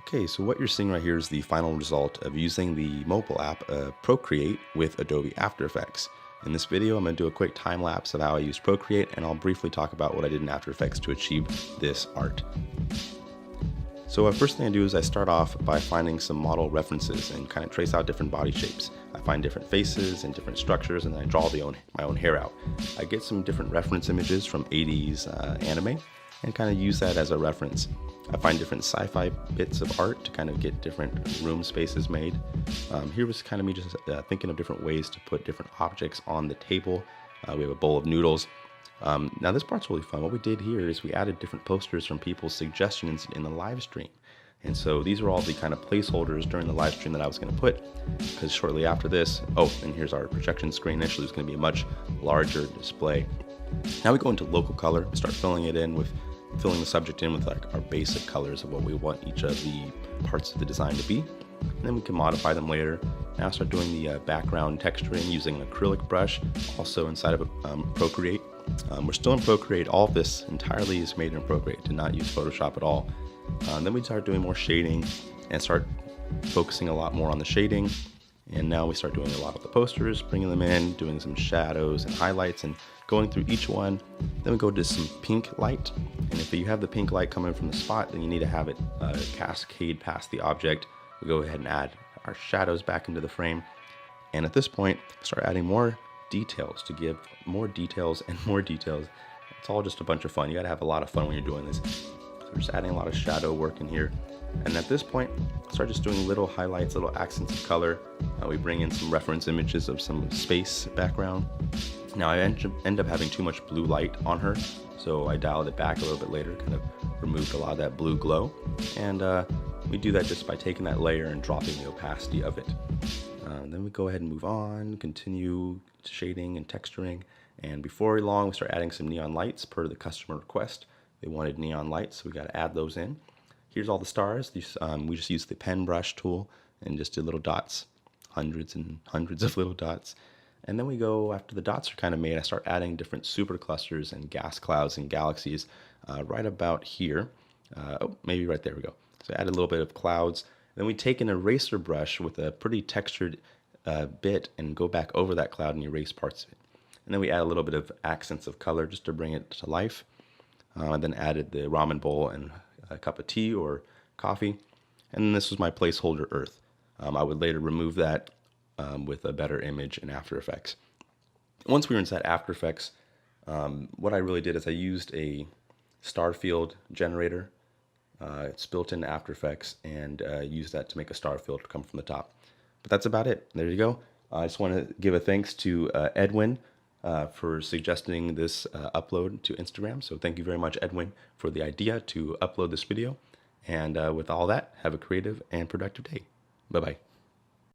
Okay, so what you're seeing right here is the final result of using the mobile app Procreate with Adobe After Effects. In this video, I'm going to do a quick time lapse of how I use Procreate, and I'll briefly talk about what I did in After Effects to achieve this art. So first thing I do is I start off by finding some model references and kind of trace out different body shapes. I find different faces and different structures, and then I draw my own hair out. I get some different reference images from 80s anime and kind of use that as a reference. I find different sci-fi bits of art to kind of get different room spaces made. Here was kind of me just thinking of different ways to put different objects on the table. We have a bowl of noodles. Now this part's really fun. What we did here is we added different posters from people's suggestions in the live stream. And so these are all the kind of placeholders during the live stream that I was going to put, because shortly after this, and here's our projection screen. Initially it's going to be a much larger display. Now we go into local color, start filling the subject in with like our basic colors of what we want each of the parts of the design to be. And then we can modify them later. Now start doing the background texturing using an acrylic brush, also inside of Procreate. We're still in Procreate. All of this entirely is made in Procreate. Did not use Photoshop at all. Then we start doing more shading and start focusing a lot more on the shading. And now we start doing a lot of the posters, bringing them in, doing some shadows and highlights and going through each one. Then we go to some pink light. And if you have the pink light coming from the spot, then you need to have it cascade past the object. We go ahead and add our shadows back into the frame. And at this point, start adding more details to give more details and more details. It's all just a bunch of fun. You gotta have a lot of fun when you're doing this. So we're just adding a lot of shadow work in here. And at this point, start just doing little highlights, little accents of color. We bring in some reference images of some space background. Now I end up having too much blue light on her, so I dialed it back a little bit later, kind of removed a lot of that blue glow. And we do that just by taking that layer and dropping the opacity of it. Then we go ahead and move on, continue shading and texturing. And before long, we start adding some neon lights per the customer request. They wanted neon lights, so we got to add those in. Here's all the stars. These, we just used the pen brush tool and just did little dots, hundreds and hundreds of little dots. And then we go, after the dots are kind of made, I start adding different superclusters and gas clouds and galaxies right about here. Maybe right there we go. So add a little bit of clouds. Then we take an eraser brush with a pretty textured bit and go back over that cloud and erase parts of it. And then we add a little bit of accents of color just to bring it to life. And then added the ramen bowl and a cup of tea or coffee. And then this was my placeholder earth. I would later remove that with a better image in After Effects. Once we were inside After Effects, what I really did is I used a star field generator. It's built into After Effects, and used that to make a star field come from the top. But that's about it. There you go. I just want to give a thanks to Edwin for suggesting this upload to Instagram. So thank you very much, Edwin, for the idea to upload this video. And with all that, have a creative and productive day. Bye-bye.